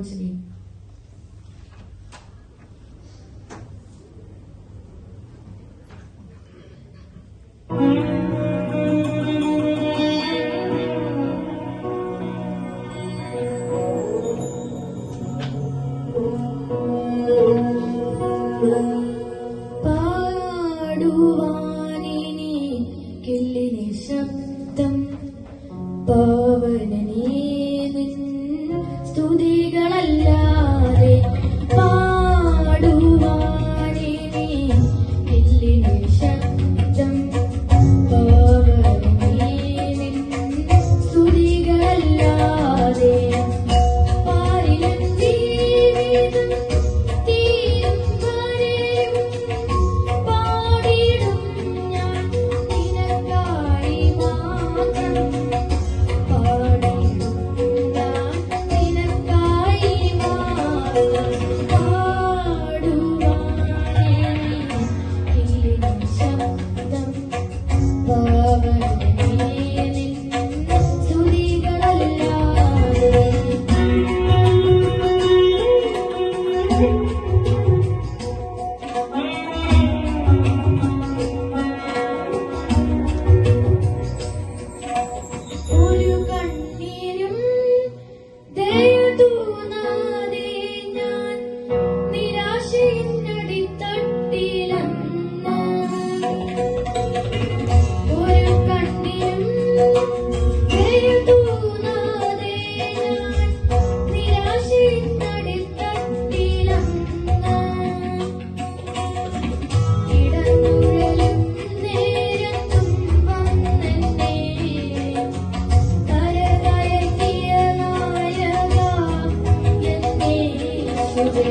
Sponsor ചെയ്യും. പാടുവാനിനി കില്ലിനി ശബ്ദം പാവനനീ നിൻ സ്തുതികളല്ലാതെ പാടുവാനിനി കില്ലിനി ശബ്ദം പാവനനീ നിൻ സ്തുതികളല്ലാതെ പാരിലും ജീവിതം തീരും വരെയും പാടിടും ഞാൻ നിനക്കായി മാത്രം. പാടിടും ഞാൻ നിനക്കായി മാത്രം. പാടുവാനേ കില്ലിനി ശബ്ദം പാവനനീ നിൻ സ്തുതികളല്ലാതെ. ഒരു കണ്ണീരും ദയ തോന്നാതെ ഞാൻ നിരാശയിന്നടിത്തട്ടിലെന്ന്. ഒരു കണ്ണീരും ദയ തോന്നാതെ ഞാൻ നിരാശയിന്നടിത്തട്ടിലെന്ന്. കിടന്നുഴലും നേരത്തും വന്നെന്നെ കരകയറ്റിയ നായക എന്നേശുവേ.